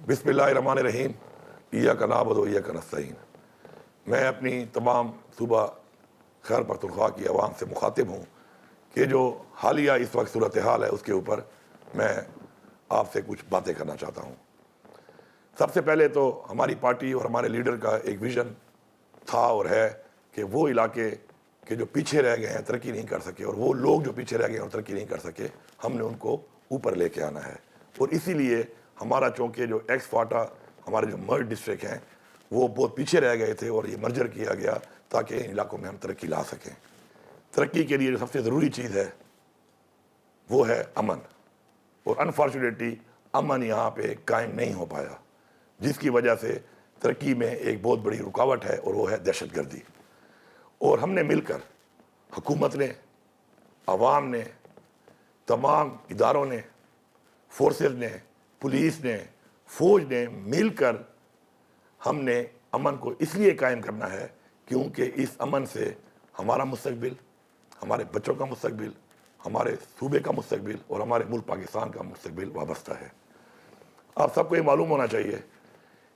بسم اللہ الرحمن الرحیم، ایاک نعبد و ایاک نستعین۔ میں اپنی تمام صوبہ خیبر پختونخوا کی عوام سے مخاطب ہوں کہ جو حالیہ اس وقت صورتحال ہے اس کے اوپر میں آپ سے کچھ باتیں کرنا چاہتا ہوں۔ سب سے پہلے تو ہماری پارٹی اور ہمارے لیڈر کا ایک ویژن تھا اور ہے کہ وہ علاقے کہ جو پیچھے رہ گئے ہیں، ترقی نہیں کر سکے، اور وہ لوگ جو پیچھے رہ گئے ہیں اور ترقی نہیں کر سکے، ہم نے ان کو اوپر لے کے آنا ہے۔ اور اسی لیے ہمارا چونکہ جو ایکس فاٹا ہمارے جو مرج ڈسٹرکٹ ہیں وہ بہت پیچھے رہ گئے تھے، اور یہ مرجر کیا گیا تاکہ ان علاقوں میں ہم ترقی لا سکیں۔ ترقی کے لیے جو سب سے ضروری چیز ہے وہ ہے امن، اور انفارچونیٹلی امن یہاں پہ قائم نہیں ہو پایا، جس کی وجہ سے ترقی میں ایک بہت بڑی رکاوٹ ہے، اور وہ ہے دہشت گردی۔ اور ہم نے مل کر، حکومت نے، عوام نے، تمام اداروں نے، فورسز نے، پولیس نے، فوج نے مل کر ہم نے امن کو اس لیے قائم کرنا ہے کیونکہ اس امن سے ہمارا مستقبل، ہمارے بچوں کا مستقبل، ہمارے صوبے کا مستقبل اور ہمارے ملک پاکستان کا مستقبل وابستہ ہے۔ آپ سب کو یہ معلوم ہونا چاہیے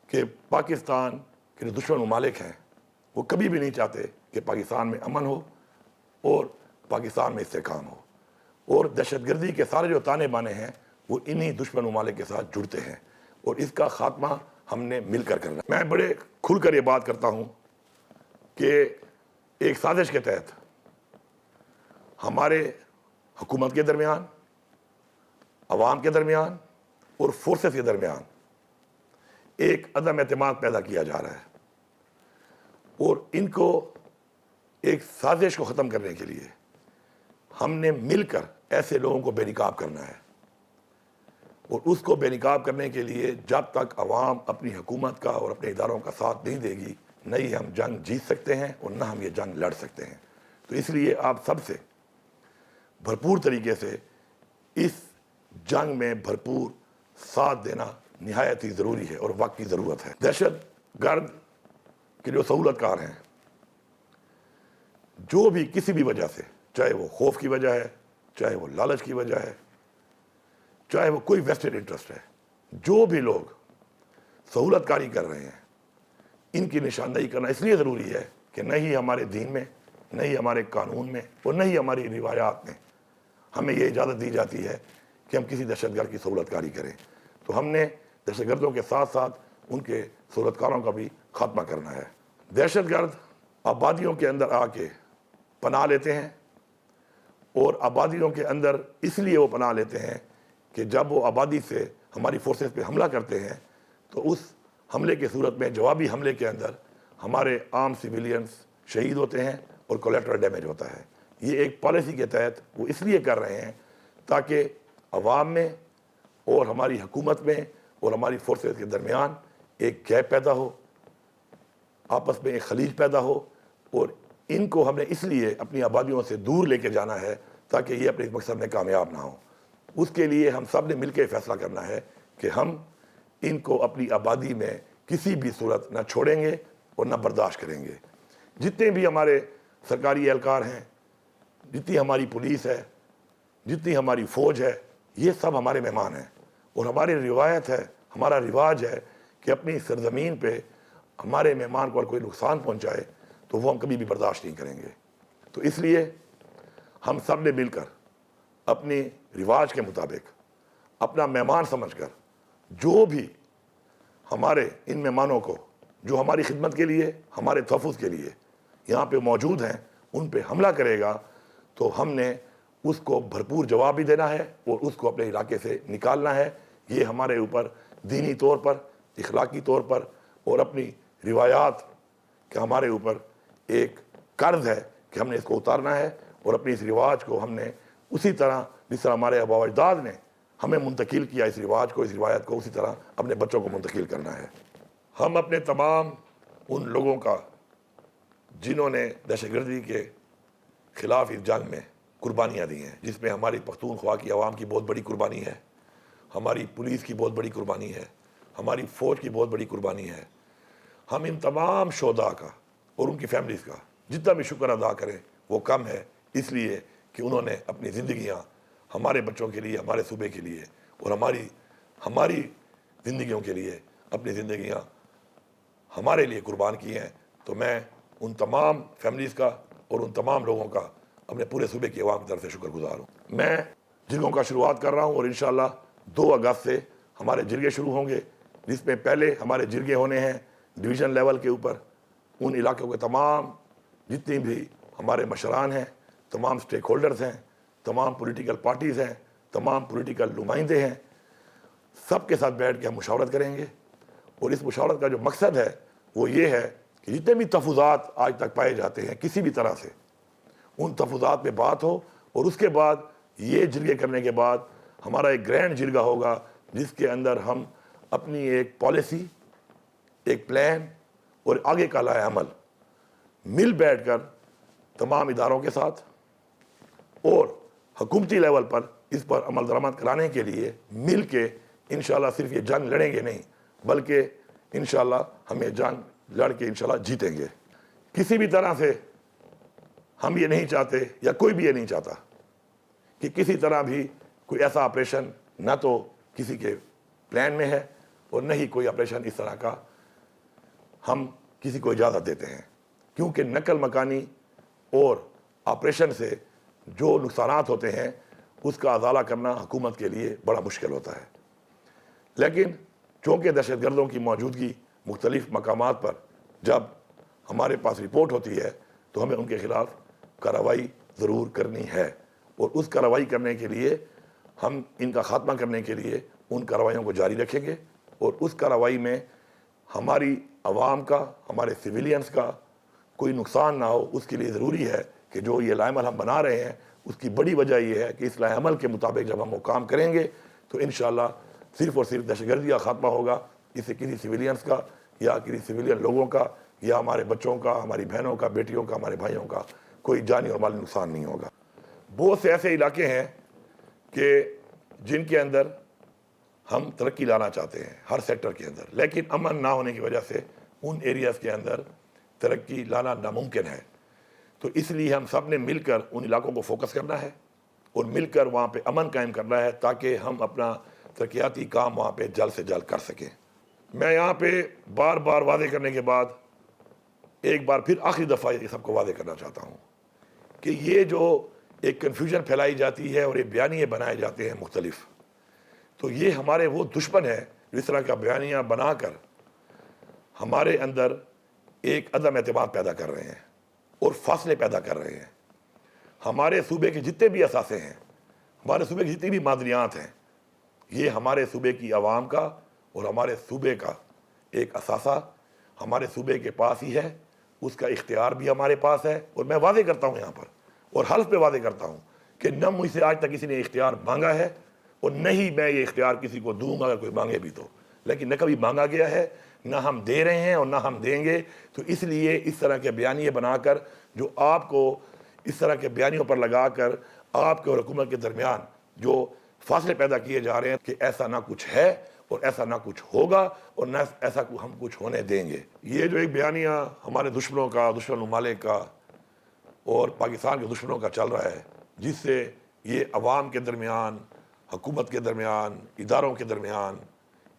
کہ پاکستان کے جو دشمن ممالک ہیں وہ کبھی بھی نہیں چاہتے کہ پاکستان میں امن ہو اور پاکستان میں استحکام ہو، اور دہشت گردی کے سارے جو تانے بانے ہیں وہ انہی دشمن ممالک کے ساتھ جڑتے ہیں، اور اس کا خاتمہ ہم نے مل کر کرنا ہے۔ میں بڑے کھل کر یہ بات کرتا ہوں کہ ایک سازش کے تحت ہمارے حکومت کے درمیان، عوام کے درمیان اور فورسز کے درمیان ایک عدم اعتماد پیدا کیا جا رہا ہے، اور ان کو ایک سازش کو ختم کرنے کے لیے ہم نے مل کر ایسے لوگوں کو بے نقاب کرنا ہے، اور اس کو بے نقاب کرنے کے لیے جب تک عوام اپنی حکومت کا اور اپنے اداروں کا ساتھ نہیں دے گی، نہ ہی ہم جنگ جیت سکتے ہیں اور نہ ہم یہ جنگ لڑ سکتے ہیں۔ تو اس لیے آپ سب سے بھرپور طریقے سے اس جنگ میں بھرپور ساتھ دینا نہایت ہی ضروری ہے اور وقت کی ضرورت ہے۔ دہشت گرد کے جو سہولت کار ہیں، جو بھی کسی بھی وجہ سے، چاہے وہ خوف کی وجہ ہے، چاہے وہ لالچ کی وجہ ہے، چاہے وہ کوئی ویسٹڈ انٹرسٹ ہے، جو بھی لوگ سہولت کاری کر رہے ہیں، ان کی نشاندہی کرنا اس لیے ضروری ہے کہ نہ ہی ہمارے دین میں، نہ ہی ہمارے قانون میں اور نہ ہی ہماری روایات میں ہمیں یہ اجازت دی جاتی ہے کہ ہم کسی دہشت گرد کی سہولت کاری کریں۔ تو ہم نے دہشت گردوں کے ساتھ ساتھ ان کے سہولت کاروں کا بھی خاتمہ کرنا ہے۔ دہشت گرد آبادیوں کے اندر آ کے پناہ لیتے ہیں، اور آبادیوں کے اندر اس لیے وہ پناہ لیتے ہیں کہ جب وہ آبادی سے ہماری فورسز پہ حملہ کرتے ہیں تو اس حملے کی صورت میں، جوابی حملے کے اندر، ہمارے عام سویلینز شہید ہوتے ہیں اور کولیٹرل ڈیمیج ہوتا ہے۔ یہ ایک پالیسی کے تحت وہ اس لیے کر رہے ہیں تاکہ عوام میں اور ہماری حکومت میں اور ہماری فورسز کے درمیان ایک گیپ پیدا ہو، آپس میں ایک خلیج پیدا ہو، اور ان کو ہم نے اس لیے اپنی آبادیوں سے دور لے کے جانا ہے تاکہ یہ اپنے مقصد میں کامیاب نہ ہو۔ اس کے لیے ہم سب نے مل کے فیصلہ کرنا ہے کہ ہم ان کو اپنی آبادی میں کسی بھی صورت نہ چھوڑیں گے اور نہ برداشت کریں گے۔ جتنے بھی ہمارے سرکاری اہلکار ہیں، جتنی ہماری پولیس ہے، جتنی ہماری فوج ہے، یہ سب ہمارے مہمان ہیں، اور ہماری روایت ہے، ہمارا رواج ہے کہ اپنی سرزمین پہ ہمارے مہمان کو اگر کوئی نقصان پہنچائے تو وہ ہم کبھی بھی برداشت نہیں کریں گے۔ تو اس لیے ہم سب نے مل کر اپنے رواج کے مطابق، اپنا مہمان سمجھ کر، جو بھی ہمارے ان مہمانوں کو جو ہماری خدمت کے لیے، ہمارے تحفظ کے لیے یہاں پہ موجود ہیں، ان پہ حملہ کرے گا تو ہم نے اس کو بھرپور جواب بھی دینا ہے اور اس کو اپنے علاقے سے نکالنا ہے۔ یہ ہمارے اوپر دینی طور پر، اخلاقی طور پر اور اپنی روایات کا ہمارے اوپر ایک قرض ہے کہ ہم نے اس کو اتارنا ہے، اور اپنی اس رواج کو ہم نے اسی طرح جس طرح ہمارے آباء و اجداد نے ہمیں منتقل کیا اس رواج کو، اس روایت کو، اسی طرح اپنے بچوں کو منتقل کرنا ہے۔ ہم اپنے تمام ان لوگوں کا جنہوں نے دہشت گردی کے خلاف اس جنگ میں قربانیاں دی ہیں، جس میں ہماری پختونخوا کی عوام کی بہت بڑی قربانی ہے، ہماری پولیس کی بہت بڑی قربانی ہے، ہماری فوج کی بہت بڑی قربانی ہے، ہم ان تمام شہداء کا اور ان کی فیملیز کا جتنا بھی شکر ادا کریں وہ کم ہے، اس لیے کہ انہوں نے اپنی زندگیاں ہمارے بچوں کے لیے، ہمارے صوبے کے لیے اور ہماری زندگیوں کے لیے اپنی زندگیاں ہمارے لیے قربان کی ہیں، تو میں ان تمام فیملیز کا اور ان تمام لوگوں کا اپنے پورے صوبے کی عوام کی طرف سے شکر گزار ہوں۔ میں جرگوں کا شروعات کر رہا ہوں، اور انشاءاللہ 2 اگست سے ہمارے جرگے شروع ہوں گے، جس میں پہلے ہمارے جرگے ہونے ہیں ڈویژن لیول کے اوپر۔ ان علاقوں کے تمام جتنی بھی ہمارے مشران ہیں، تمام سٹیک ہولڈرز ہیں، تمام پولیٹیکل پارٹیز ہیں، تمام پولیٹیکل نمائندے ہیں، سب کے ساتھ بیٹھ کے ہم مشاورت کریں گے۔ اور اس مشاورت کا جو مقصد ہے وہ یہ ہے کہ جتنے بھی تفوضات آج تک پائے جاتے ہیں کسی بھی طرح سے، ان تفوضات پہ بات ہو، اور اس کے بعد یہ جرگے کرنے کے بعد ہمارا ایک گرینڈ جرگہ ہوگا جس کے اندر ہم اپنی ایک پالیسی، ایک پلان اور آگے کا لائحہ عمل مل بیٹھ کر تمام اداروں کے ساتھ اور حکومتی لیول پر اس پر عمل درآمد کرانے کے لیے مل کے انشاءاللہ صرف یہ جنگ لڑیں گے نہیں، بلکہ انشاءاللہ ہم یہ جنگ لڑ کے انشاءاللہ جیتیں گے۔ کسی بھی طرح سے ہم یہ نہیں چاہتے، یا کوئی بھی یہ نہیں چاہتا کہ کسی طرح بھی کوئی ایسا آپریشن نہ تو کسی کے پلان میں ہے، اور نہ ہی کوئی آپریشن اس طرح کا ہم کسی کو اجازت دیتے ہیں، کیونکہ نقل مکانی اور آپریشن سے جو نقصانات ہوتے ہیں اس کا ازالہ کرنا حکومت کے لیے بڑا مشکل ہوتا ہے۔ لیکن چونکہ دہشت گردوں کی موجودگی مختلف مقامات پر جب ہمارے پاس رپورٹ ہوتی ہے تو ہمیں ان کے خلاف کارروائی ضرور کرنی ہے، اور اس کارروائی کرنے کے لیے ہم ان کا خاتمہ کرنے کے لیے ان کارروائیوں کو جاری رکھیں گے، اور اس کارروائی میں ہماری عوام کا، ہمارے سویلینز کا کوئی نقصان نہ ہو۔ اس کے لیے ضروری ہے کہ جو یہ لائحہ عمل ہم بنا رہے ہیں اس کی بڑی وجہ یہ ہے کہ اس لائحہ عمل کے مطابق جب ہم وہ کام کریں گے تو انشاءاللہ صرف اور صرف دہشت گردی کا خاتمہ ہوگا، اس سے کسی سویلینز کا یا کسی سویلین لوگوں کا یا ہمارے بچوں کا، ہماری بہنوں کا، بیٹیوں کا، ہمارے بھائیوں کا کوئی جانی اور مالی نقصان نہیں ہوگا۔ بہت سے ایسے علاقے ہیں کہ جن کے اندر ہم ترقی لانا چاہتے ہیں ہر سیکٹر کے اندر، لیکن امن نہ ہونے کی وجہ سے ان ایریاز کے اندر ترقی لانا ناممکن ہے۔ تو اس لیے ہم سب نے مل کر ان علاقوں کو فوکس کرنا ہے اور مل کر وہاں پہ امن قائم کرنا ہے تاکہ ہم اپنا ترقیاتی کام وہاں پہ جلد سے جلد کر سکیں۔ میں یہاں پہ بار بار واضح کرنے کے بعد ایک بار پھر آخری دفعہ یہ سب کو واضح کرنا چاہتا ہوں کہ یہ جو ایک کنفیوژن پھیلائی جاتی ہے اور یہ بیانیے بنائے جاتے ہیں مختلف، تو یہ ہمارے وہ دشمن ہیں جو اس طرح کا بیانیہ بنا کر ہمارے اندر ایک عدم اعتماد پیدا کر رہے ہیں اور فاصلے پیدا کر رہے ہیں۔ ہمارے صوبے کے جتنے بھی اثاثے ہیں، ہمارے صوبے کی جتنی بھی معدنیات ہیں، یہ ہمارے صوبے کی عوام کا اور ہمارے صوبے کا ایک اثاثہ ہمارے صوبے کے پاس ہی ہے، اس کا اختیار بھی ہمارے پاس ہے۔ اور میں واضح کرتا ہوں یہاں پر اور حلف پہ واضح کرتا ہوں کہ نہ مجھ سے آج تک کسی نے اختیار مانگا ہے اور نہ ہی میں یہ اختیار کسی کو دوں گا اگر کوئی مانگے بھی تو، لیکن نہ کبھی مانگا گیا ہے، نہ ہم دے رہے ہیں اور نہ ہم دیں گے۔ تو اس لیے اس طرح کے بیانیے بنا کر جو آپ کو اس طرح کے بیانیوں پر لگا کر آپ کے اور حکومت کے درمیان جو فاصلے پیدا کیے جا رہے ہیں کہ ایسا نہ کچھ ہے اور ایسا نہ کچھ ہوگا اور نہ ایسا ہم کچھ ہونے دیں گے۔ یہ جو ایک بیانیہ ہمارے دشمنوں کا، دشمن ممالک کا اور پاکستان کے دشمنوں کا چل رہا ہے، جس سے یہ عوام کے درمیان، حکومت کے درمیان، اداروں کے درمیان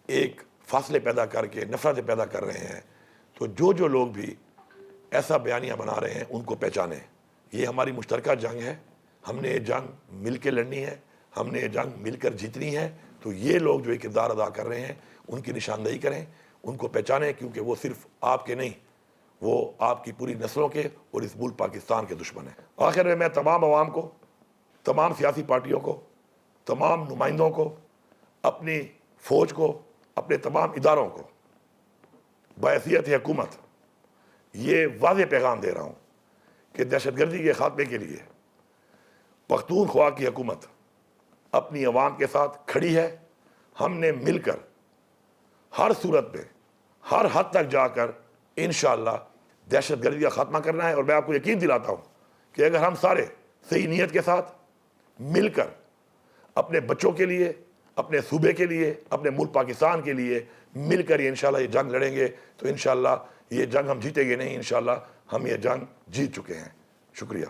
ایک فاصلے پیدا کر کے نفرتیں پیدا کر رہے ہیں، تو جو لوگ بھی ایسا بیانیہ بنا رہے ہیں ان کو پہچانیں۔ یہ ہماری مشترکہ جنگ ہے، ہم نے یہ جنگ مل کے لڑنی ہے، ہم نے یہ جنگ مل کر جیتنی ہے۔ تو یہ لوگ جو ایک کردار ادا کر رہے ہیں ان کی نشاندہی کریں، ان کو پہچانیں، کیونکہ وہ صرف آپ کے نہیں، وہ آپ کی پوری نسلوں کے اور اس ملک پاکستان کے دشمن ہیں۔ آخر میں تمام عوام کو، تمام سیاسی پارٹیوں کو، تمام نمائندوں کو، اپنی فوج کو، اپنے تمام اداروں کو بحیثیت حکومت یہ واضح پیغام دے رہا ہوں کہ دہشت گردی کے خاتمے کے لیے پختونخوا کی حکومت اپنی عوام کے ساتھ کھڑی ہے۔ ہم نے مل کر ہر صورت میں ہر حد تک جا کر انشاءاللہ دہشت گردی کا خاتمہ کرنا ہے۔ اور میں آپ کو یقین دلاتا ہوں کہ اگر ہم سارے صحیح نیت کے ساتھ مل کر اپنے بچوں کے لیے، اپنے صوبے کے لیے، اپنے ملک پاکستان کے لیے مل کر یہ انشاءاللہ یہ جنگ لڑیں گے تو انشاءاللہ یہ جنگ ہم جیتیں گے نہیں، انشاءاللہ ہم یہ جنگ جیت چکے ہیں۔ شکریہ۔